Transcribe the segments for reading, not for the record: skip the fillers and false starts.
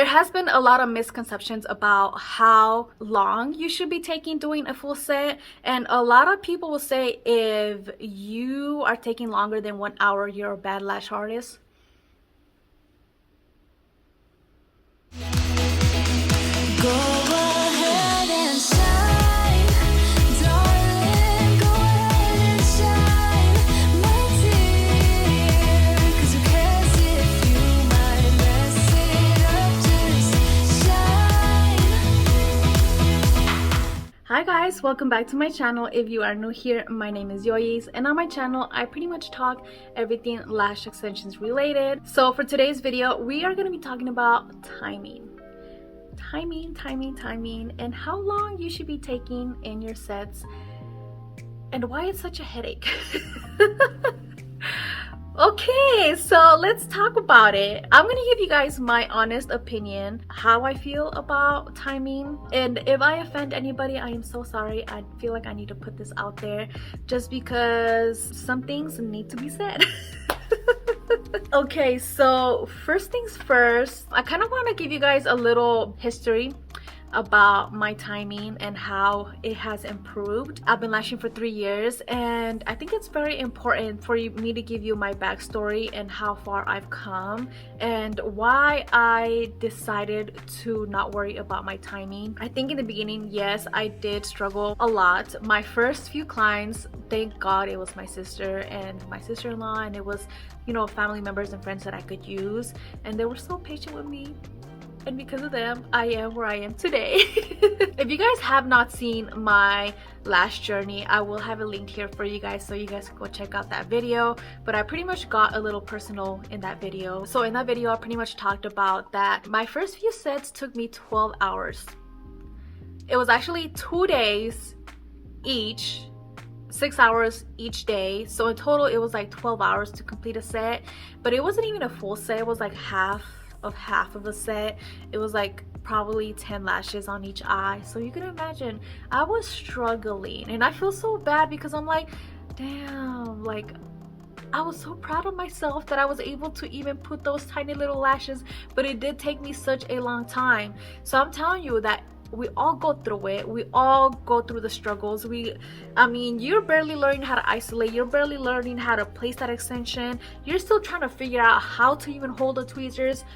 There has been a lot of misconceptions about how long you should be taking doing a full set, and a lot of people will say if you are taking longer than 1 hour, you're a bad lash artist. Go ahead and shine, darling, go ahead and shine, my dear, 'cause who cares if you might mess it up, just shine. Hi guys, welcome back to my channel. If you are new here, my name is Yoyis, and on my channel I pretty much talk everything lash extensions related. So for today's video, we are going to be talking about timing, and how long you should be taking in your sets and why it's such a headache. Okay, so let's talk about it. I'm gonna give you guys my honest opinion, how I feel about timing, and if I offend anybody, I am so sorry. I feel like I need to put this out there just because some things need to be said. Okay, so first things first, I kind of want to give you guys a little history about my timing and how it has improved. I've been lashing for 3 years, and I think it's very important for me to give you my backstory and how far I've come and why I decided to not worry about my timing. I think in the beginning, yes, I did struggle a lot. My first few clients, thank God it was my sister and my sister-in-law, and it was, you know, family members and friends that I could use, and they were so patient with me. And because of them, I am where I am today. If you guys have not seen my lash journey, I will have a link here for you guys so you guys can go check out that video. But I pretty much got a little personal in that video. So in that video, I pretty much talked about that my first few sets took me 12 hours. It was actually 2 days each, 6 hours each day. So in total, it was like 12 hours to complete a set. But it wasn't even a full set. It was like half of a set. It was like probably 10 lashes on each eye. So you can imagine I was struggling, and I feel so bad because I'm like, damn, like I was so proud of myself that I was able to even put those tiny little lashes, but it did take me such a long time. So I'm telling you that we all go through it. We all go through the struggles. I mean, you're barely learning how to isolate. You're barely learning how to place that extension. You're still trying to figure out how to even hold the tweezers.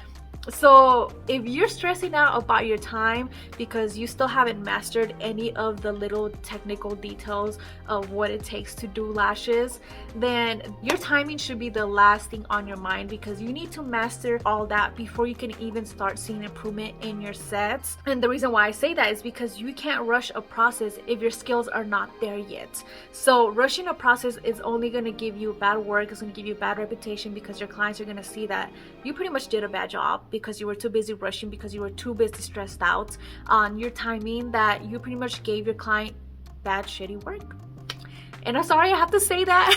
So if you're stressing out about your time because you still haven't mastered any of the little technical details of what it takes to do lashes, then your timing should be the last thing on your mind, because you need to master all that before you can even start seeing improvement in your sets. And the reason why I say that is because you can't rush a process if your skills are not there yet. So rushing a process is only going to give you bad work. It's going to give you a bad reputation, because your clients are going to see that you pretty much did a bad job because you were too busy rushing, because you were too busy stressed out on your timing, that you pretty much gave your client bad shitty work. And I'm sorry I have to say that,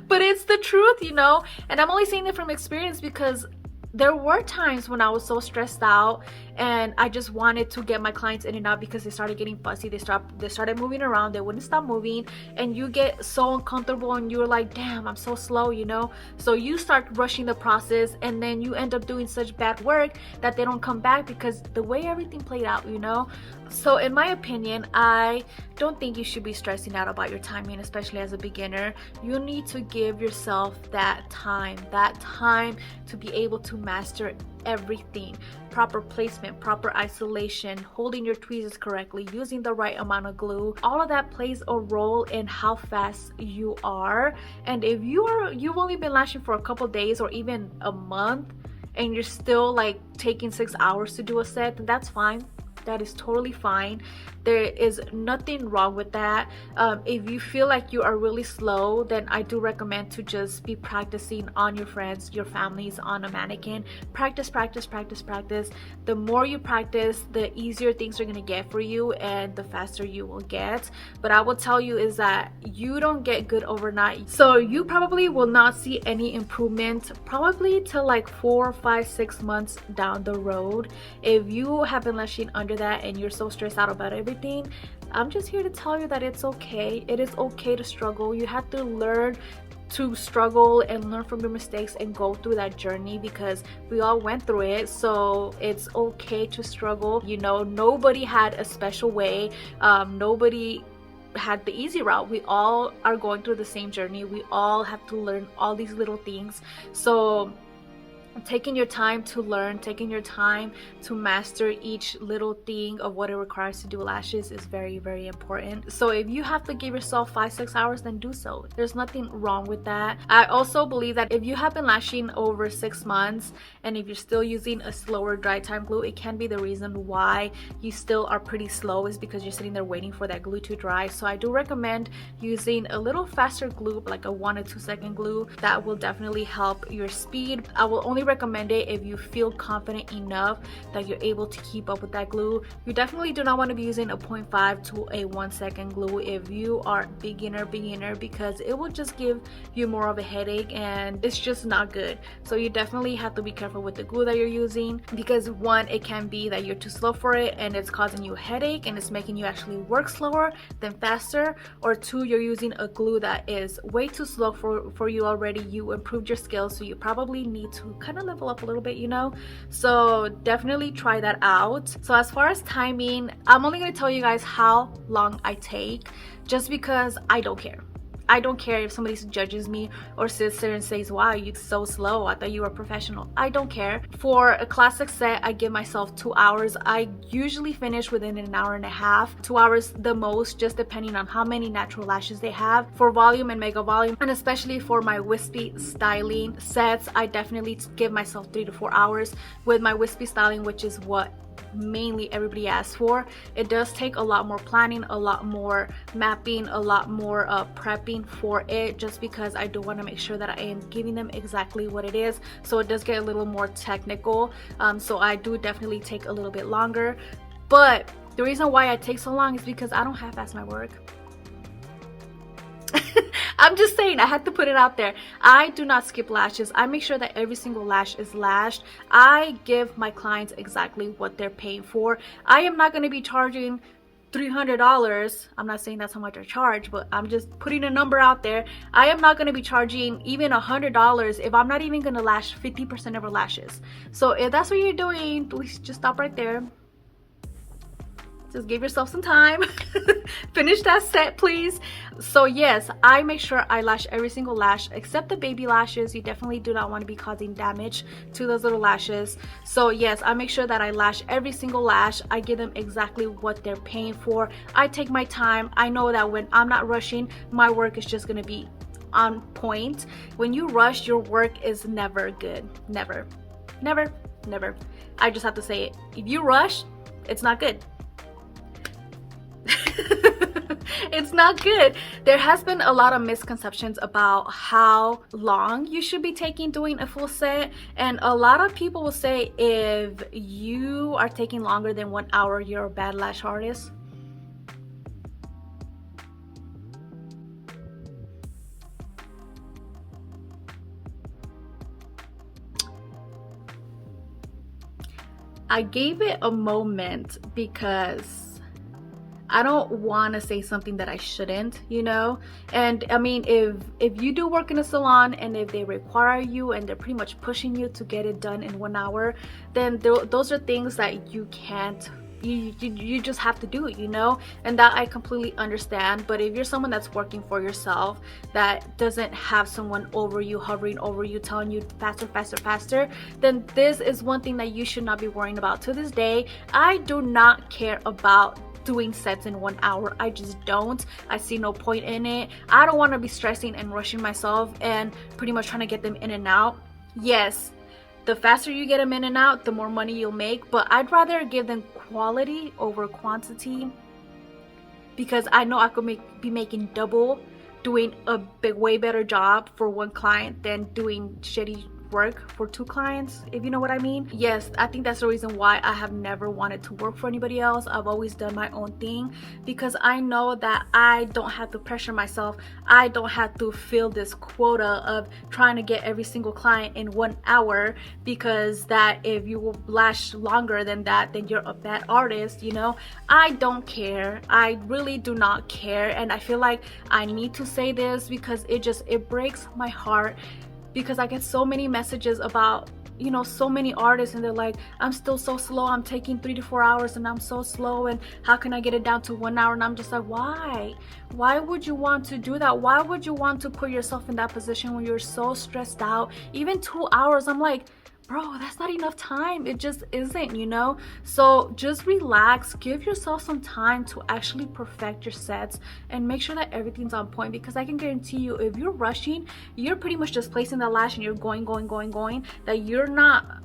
but it's the truth, you know. And I'm only saying it from experience, because there were times when I was so stressed out and I just wanted to get my clients in and out because they started getting fussy. They started moving around. They wouldn't stop moving, and you get so uncomfortable and you're like, damn, I'm so slow, you know. So you start rushing the process, and then you end up doing such bad work that they don't come back because the way everything played out, you know. So in my opinion, I don't think you should be stressing out about your timing, especially as a beginner. You need to give yourself that time to be able to master everything. Proper placement, proper isolation, holding your tweezers correctly, using the right amount of glue. All of that plays a role in how fast you are. And if you've only been lashing for a couple days or even a month and you're still like taking 6 hours to do a set, then that's fine. That is totally fine. There is nothing wrong with that. If you feel like you are really slow, then I do recommend to just be practicing on your friends, your families, on a mannequin. Practice. The more you practice, the easier things are going to get for you and the faster you will get. But I will tell you is that you don't get good overnight. So you probably will not see any improvement probably till like 4, 5, 6 months down the road. If you have been lashing under that and you're so stressed out about everything, I'm just here to tell you that it's okay. It is okay to struggle. You have to learn to struggle and learn from your mistakes and go through that journey, because we all went through it. So it's okay to struggle. You know, nobody had a special way. Nobody had the easy route. We all are going through the same journey. We all have to learn all these little things. So taking your time to learn, taking your time to master each little thing of what it requires to do lashes is very, very important. So if you have to give yourself 5-6 hours, then do so. There's nothing wrong with that. I also believe that if you have been lashing over 6 months and if you're still using a slower dry time glue, it can be the reason why you still are pretty slow, is because you're sitting there waiting for that glue to dry. So I do recommend using a little faster glue, like a 1 to 2 second glue. That will definitely help your speed. I will only recommend it if you feel confident enough that you're able to keep up with that glue. You definitely do not want to be using a 0.5 to a 1 second glue if you are beginner, because it will just give you more of a headache and it's just not good. So you definitely have to be careful with the glue that you're using, because one, it can be that you're too slow for it and it's causing you a headache and it's making you actually work slower than faster, or two, you're using a glue that is way too slow for you already. You improved your skills, so you probably need to kind of level up a little bit, you know. So definitely try that out. So as far as timing, I'm only going to tell you guys how long I take, just because I don't care. I don't care if somebody judges me or sits there and says, wow, you're so slow, I thought you were a professional. I don't care. For a classic set, I give myself 2 hours. I usually finish within an hour and a half, 2 hours the most, just depending on how many natural lashes they have. For volume and mega volume, and especially for my wispy styling sets, I definitely give myself 3 to 4 hours. With my wispy styling, which is what mainly everybody asks for, it does take a lot more planning, a lot more mapping, a lot more prepping for it, just because I do want to make sure that I am giving them exactly what it is. So it does get a little more technical, so I do definitely take a little bit longer. But the reason why I take so long is because I don't half-ass my work. I'm just saying, I had to put it out there. I do not skip lashes. I make sure that every single lash is lashed. I give my clients exactly what they're paying for. I am not going to be charging $300. I'm not saying that's how much I charge, but I'm just putting a number out there. I am not going to be charging even $100 if I'm not even going to lash 50% of her lashes. So if that's what you're doing, please just stop right there. Just give yourself some time. Finish that set, please. So yes, I make sure I lash every single lash except the baby lashes. You definitely do not want to be causing damage to those little lashes. So yes, I make sure that I lash every single lash. I give them exactly what they're paying for. I take my time. I know that when I'm not rushing, my work is just going to be on point. When you rush, your work is never good. Never. Never. Never. I just have to say it. If you rush, it's not good. It's not good. There has been a lot of misconceptions about how long you should be taking doing a full set, and a lot of people will say if you are taking longer than 1 hour, you're a bad lash artist. I gave it a moment because I don't want to say something that I shouldn't, you know. And I mean, if you do work in a salon and if they require you and they're pretty much pushing you to get it done in 1 hour, then those are things that you can't, you just have to do it, you know. And that I completely understand. But if you're someone that's working for yourself, that doesn't have someone over you, hovering over you, telling you faster, faster, faster, then this is one thing that you should not be worrying about. To this day, I do not care about doing sets in 1 hour. I just don't. I see no point in it. I don't want to be stressing and rushing myself and pretty much trying to get them in and out. Yes, the faster you get them in and out, the more money you'll make, but I'd rather give them quality over quantity, because I know I could be making double doing a way better job for one client than doing shitty work for 2 clients, if you know what I mean. Yes, I think that's the reason why I have never wanted to work for anybody else. I've always done my own thing because I know that I don't have to pressure myself. I don't have to fill this quota of trying to get every single client in 1 hour, because that if you will lash longer than that, then you're a bad artist, you know. I don't care. I really do not care, and I feel like I need to say this because it breaks my heart, because I get so many messages about, you know, so many artists, and they're like, I'm still so slow, I'm taking 3 to 4 hours and I'm so slow, and how can I get it down to 1 hour? And I'm just like, why would you want to do that? Why would you want to put yourself in that position when you're so stressed out? Even 2 hours, I'm like, bro, that's not enough time. It just isn't, you know. So just relax, give yourself some time to actually perfect your sets and make sure that everything's on point, because I can guarantee you, if you're rushing, you're pretty much just placing the lash and you're going, that you're not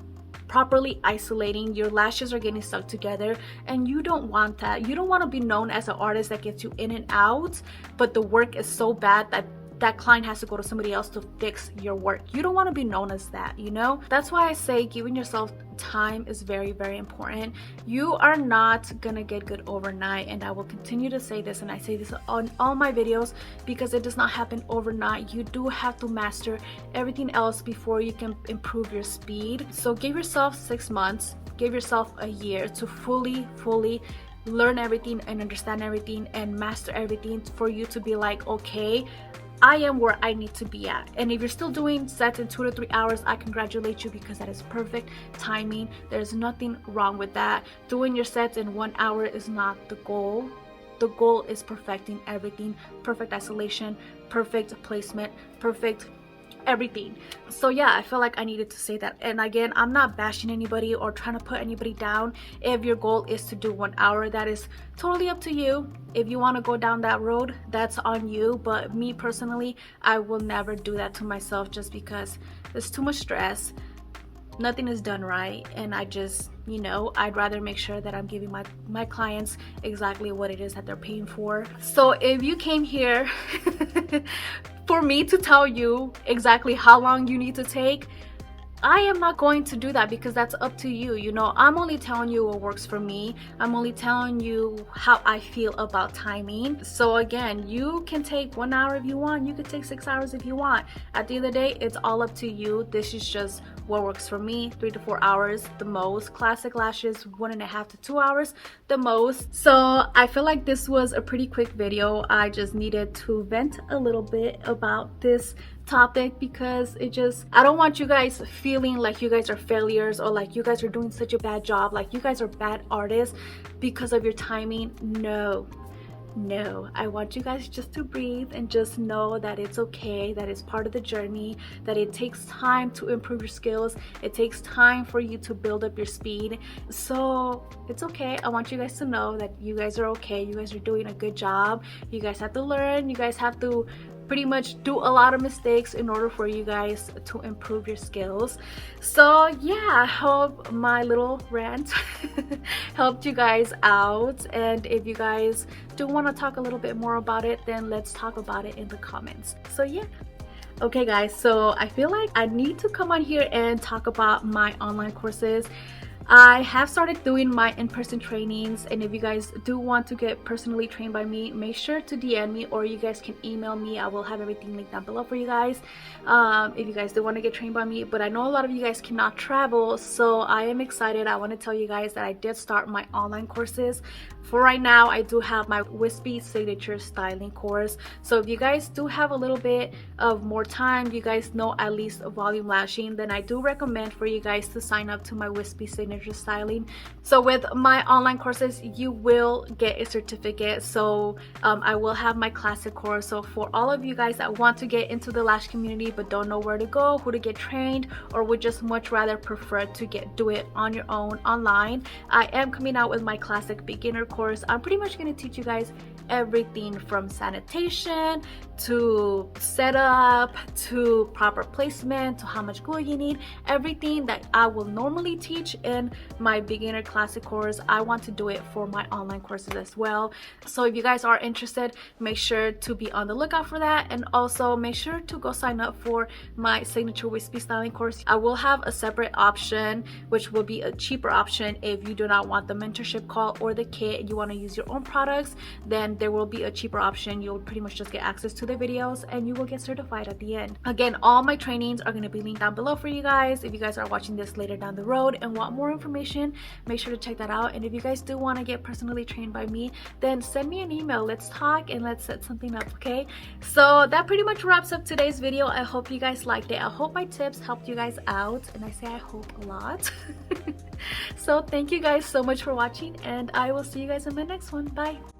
properly isolating. Your lashes are getting stuck together, and you don't want that. You don't want to be known as an artist that gets you in and out, but the work is so bad that client has to go to somebody else to fix your work. You don't want to be known as that, you know. That's why I say giving yourself time is very, very important. You are not gonna get good overnight, and I will continue to say this, and I say this on all my videos, because it does not happen overnight. You do have to master everything else before you can improve your speed. So give yourself 6 months, give yourself a year to fully learn everything and understand everything and master everything, for you to be like, okay, I am where I need to be at. And if you're still doing sets in 2 to 3 hours, I congratulate you, because that is perfect timing. There's nothing wrong with that. Doing your sets in 1 hour is not the goal. The goal is perfecting everything, perfect isolation, perfect placement, perfect everything. So yeah, I feel like I needed to say that. And again, I'm not bashing anybody or trying to put anybody down. If your goal is to do 1 hour, that is totally up to you. If you want to go down that road, that's on you. But me personally, I will never do that to myself, just because there's too much stress. Nothing is done right, and I just, you know, I'd rather make sure that I'm giving my clients exactly what it is that they're paying for. So if you came here for me to tell you exactly how long you need to take, I am not going to do that, because that's up to you. You know, I'm only telling you what works for me. I'm only telling you how I feel about timing. So again, you can take 1 hour if you want. You could take 6 hours if you want. At the end of the day, it's all up to you. This is just what works for me. 3 to 4 hours the most. Classic lashes, 1.5 to 2 hours the most. So I feel like this was a pretty quick video. I just needed to vent a little bit about this topic, because I don't want you guys feeling like you guys are failures, or like you guys are doing such a bad job, like you guys are bad artists because of your timing. No, I want you guys just to breathe and just know that it's okay, that it's part of the journey, that it takes time to improve your skills, it takes time for you to build up your speed. So it's okay. I want you guys to know that you guys are okay. You guys are doing a good job. You guys have to learn. You guys have to pretty much do a lot of mistakes in order for you guys to improve your skills. So yeah, I hope my little rant helped you guys out, and if you guys do want to talk a little bit more about it, then let's talk about it in the comments. So yeah. Okay guys, so I feel like I need to come on here and talk about my online courses. I have started doing my in-person trainings, and if you guys do want to get personally trained by me, make sure to DM me, or you guys can email me. I will have everything linked down below for you guys, if you guys do want to get trained by me. But I know a lot of you guys cannot travel, so I am excited. I want to tell you guys that I did start my online courses. For right now, I do have my wispy signature styling course. So if you guys do have a little bit of more time, you guys know at least volume lashing, then I do recommend for you guys to sign up to my wispy signature styling. So with my online courses, you will get a certificate. So I will have my classic course. So for all of you guys that want to get into the lash community but don't know where to go, who to get trained, or would just much rather prefer to do it on your own online, I am coming out with my classic beginner course. I'm pretty much going to teach you guys everything from sanitation to setup to proper placement to how much glue you need, everything that I will normally teach in done my beginner classic course, I want to do it for my online courses as well. So if you guys are interested, make sure to be on the lookout for that, and also make sure to go sign up for my signature wispy styling course. I will have a separate option, which will be a cheaper option if you do not want the mentorship call or the kit and you want to use your own products. Then there will be a cheaper option. You'll pretty much just get access to the videos and you will get certified at the end. Again, all my trainings are going to be linked down below for you guys. If you guys are watching this later down the road and want more information, make sure to check that out. And if you guys do want to get personally trained by me, then send me an email. Let's talk and let's set something up, okay? So that pretty much wraps up today's video. I hope you guys liked it. I hope my tips helped you guys out, and I say I hope a lot. So thank you guys so much for watching, and I will see you guys in my next one. Bye.